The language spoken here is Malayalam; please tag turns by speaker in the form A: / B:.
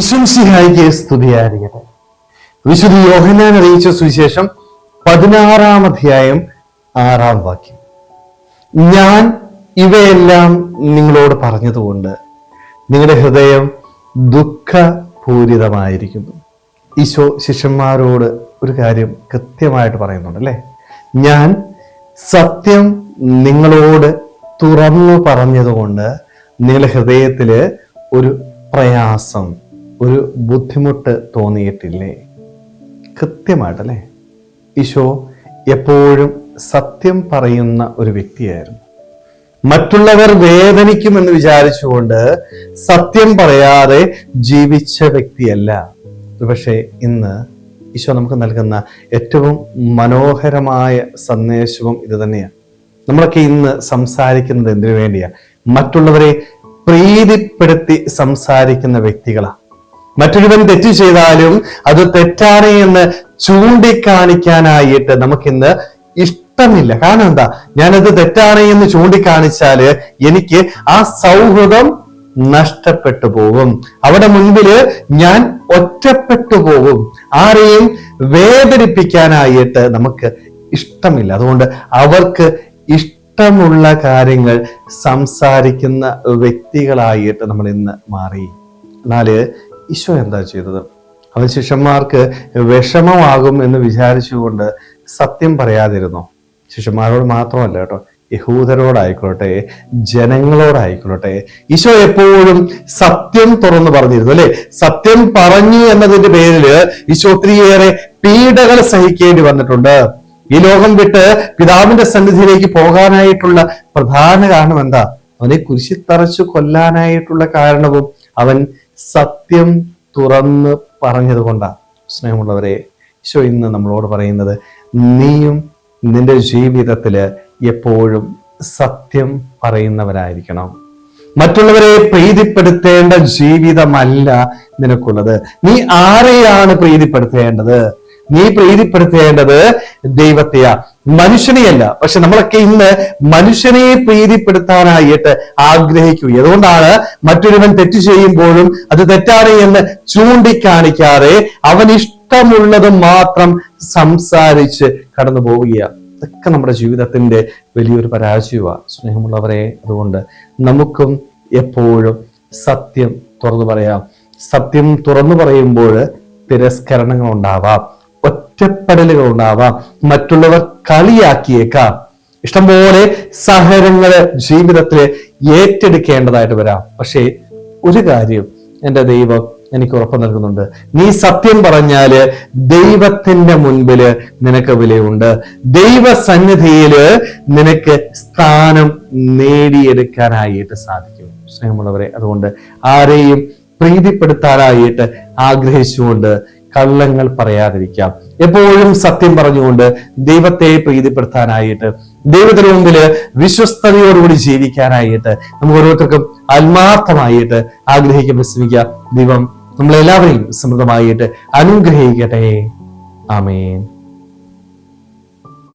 A: ഈശ്വംസിഹായിക്ക് സ്തുതിയായിരിക്കട്ടെ. വിശുദ്ധ യോഹന്നാൻ അറിയിച്ച സുവിശേഷം 16-ാം അധ്യായം 6-ാം വാക്യം. ഞാൻ ഇവയെല്ലാം നിങ്ങളോട് പറഞ്ഞതുകൊണ്ട് നിങ്ങളുടെ ഹൃദയം ദുഃഖപൂരിതമായിരിക്കുന്നു. ഈശോ ശിഷ്യന്മാരോട് ഒരു കാര്യം കൃത്യമായിട്ട് പറയുന്നുണ്ട് അല്ലേ? ഞാൻ സത്യം നിങ്ങളോട് തുറന്നു പറഞ്ഞതുകൊണ്ട് നിങ്ങളുടെ ഹൃദയത്തില് ഒരു പ്രയാസം, ഒരു ബുദ്ധിമുട്ട് തോന്നിയിട്ടില്ലേ? കൃത്യമായിട്ടല്ലേ? ഈശോ എപ്പോഴും സത്യം പറയുന്ന ഒരു വ്യക്തിയായിരുന്നു. മറ്റുള്ളവർ വേദനിക്കുമെന്ന് വിചാരിച്ചുകൊണ്ട് സത്യം പറയാതെ ജീവിച്ച വ്യക്തിയല്ല. പക്ഷേ ഇന്ന് ഈശോ നമുക്ക് നൽകുന്ന ഏറ്റവും മനോഹരമായ സന്ദേശവും ഇത് തന്നെയാണ്. നമ്മളൊക്കെ ഇന്ന് സംസാരിക്കുന്നത് എന്തിനു വേണ്ടിയാ? മറ്റുള്ളവരെ പ്രീതിപ്പെടുത്തി സംസാരിക്കുന്ന വ്യക്തികളാണ്. മറ്റൊരുവൻ തെറ്റ് ചെയ്താലും അത് തെറ്റാണ് എന്ന് ചൂണ്ടിക്കാണിക്കാനായിട്ട് നമുക്കിന്ന് ഇഷ്ടമില്ല. കാരണം എന്താ? ഞാനത് തെറ്റാണ് എന്ന് ചൂണ്ടിക്കാണിച്ചാല് എനിക്ക് ആ സൗഹൃദം നഷ്ടപ്പെട്ടു പോകും. അവിടെ മുൻപില് ഞാൻ ഒറ്റപ്പെട്ടു പോകും. ആരെയും വേദനിപ്പിക്കാനായിട്ട് നമുക്ക് ഇഷ്ടമില്ല. അതുകൊണ്ട് അവർക്ക് ഇഷ്ടമുള്ള കാര്യങ്ങൾ സംസാരിക്കുന്ന വ്യക്തികളായിട്ട് നമ്മൾ ഇന്ന് മാറി. എന്നാല് ഈശോ എന്താ ചെയ്തത്? അവൻ ശിഷ്യന്മാർക്ക് വിഷമമാകും എന്ന് വിചാരിച്ചുകൊണ്ട് സത്യം പറയാതിരുന്നോ? ശിഷ്യന്മാരോട് മാത്രമല്ല കേട്ടോ, യഹൂദരോടായിക്കൊള്ളട്ടെ, ജനങ്ങളോടായിക്കൊള്ളട്ടെ, ഈശോ എപ്പോഴും സത്യം തുറന്നു പറഞ്ഞിരുന്നു അല്ലെ? സത്യം പറഞ്ഞു എന്നതിന്റെ പേരില് ഈശോ ഒത്തിരിയേറെ പീഡകൾ സഹിക്കേണ്ടി വന്നിട്ടുണ്ട്. ഈ ലോകം വിട്ട് പിതാവിന്റെ സന്നിധിയിലേക്ക് പോകാനായിട്ടുള്ള പ്രധാന കാരണം എന്താ? അവനെ കുരിശിൽ തറച്ചു കൊല്ലാനായിട്ടുള്ള കാരണവും അവൻ സത്യം തുറന്ന് പറഞ്ഞത് കൊണ്ടാണ്. സ്നേഹമുള്ളവരെ, ഈശോ ഇന്ന് നമ്മളോട് പറയുന്നത്, നീയും നിന്റെ ജീവിതത്തില് എപ്പോഴും സത്യം പറയുന്നവരായിരിക്കണം. മറ്റുള്ളവരെ പ്രീതിപ്പെടുത്തേണ്ട ജീവിതമല്ല നിനക്കുള്ളത്. നീ ആരെയാണ് പ്രീതിപ്പെടുത്തേണ്ടത്? നീ പ്രീതിപ്പെടുത്തേണ്ടത് ദൈവത്തെയാ, മനുഷ്യനെയല്ല. പക്ഷെ നമ്മളൊക്കെ ഇന്ന് മനുഷ്യനെ പ്രീതിപ്പെടുത്താനായിട്ട് ആഗ്രഹിക്കുക. അതുകൊണ്ടാണ് മറ്റൊരുവൻ തെറ്റ് ചെയ്യുമ്പോഴും അത് തെറ്റാണ് എന്ന് ചൂണ്ടിക്കാണിക്കാതെ അവൻ ഇഷ്ടമുള്ളത് മാത്രം സംസാരിച്ച് കടന്നു പോവുകയാണ്. ഇതൊക്കെ നമ്മുടെ ജീവിതത്തിന്റെ വലിയൊരു പരാജയമാണ്. സ്നേഹമുള്ളവരെ, അതുകൊണ്ട് നമുക്കും എപ്പോഴും സത്യം തുറന്നു പറയാം. സത്യം തുറന്നു പറയുമ്പോൾ തിരസ്കരണങ്ങൾ ഉണ്ടാവാം, ഒറ്റപ്പെടലുകൾ ഉണ്ടാവാം, മറ്റുള്ളവർ കളിയാക്കിയേക്കാം, ഇഷ്ടംപോലെ സഹനങ്ങള് ജീവിതത്തിൽ ഏറ്റെടുക്കേണ്ടതായിട്ട് വരാം. പക്ഷേ ഒരു കാര്യം എൻ്റെ ദൈവം എനിക്ക് ഉറപ്പ് നൽകുന്നുണ്ട്, നീ സത്യം പറഞ്ഞാല് ദൈവത്തിന്റെ മുൻപില് നിനക്ക് വിലയുണ്ട്. ദൈവസന്നിധിയില് നിനക്ക് സ്ഥാനം നേടിയെടുക്കാനായിട്ട് സാധിക്കും. സ്നേഹമുള്ളവരെ, അതുകൊണ്ട് ആരെയും പ്രീതിപ്പെടുത്താനായിട്ട് ആഗ്രഹിച്ചുകൊണ്ട് കള്ളങ്ങൾ പറയാതിരിക്കാം. എപ്പോഴും സത്യം പറഞ്ഞുകൊണ്ട് ദൈവത്തെ പ്രീതിപ്പെടുത്താനായിട്ട്, ദൈവത്തിന് മുമ്പില് വിശ്വസ്തയോടുകൂടി ജീവിക്കാനായിട്ട് നമുക്ക് ഓരോരുത്തർക്കും ആത്മാർത്ഥമായിട്ട് ആഗ്രഹിക്കാൻ ശ്രമിക്കാം. ദൈവം നമ്മളെല്ലാവരെയും സമൃദ്ധമായിട്ട് അനുഗ്രഹിക്കട്ടെ. ആമേൻ.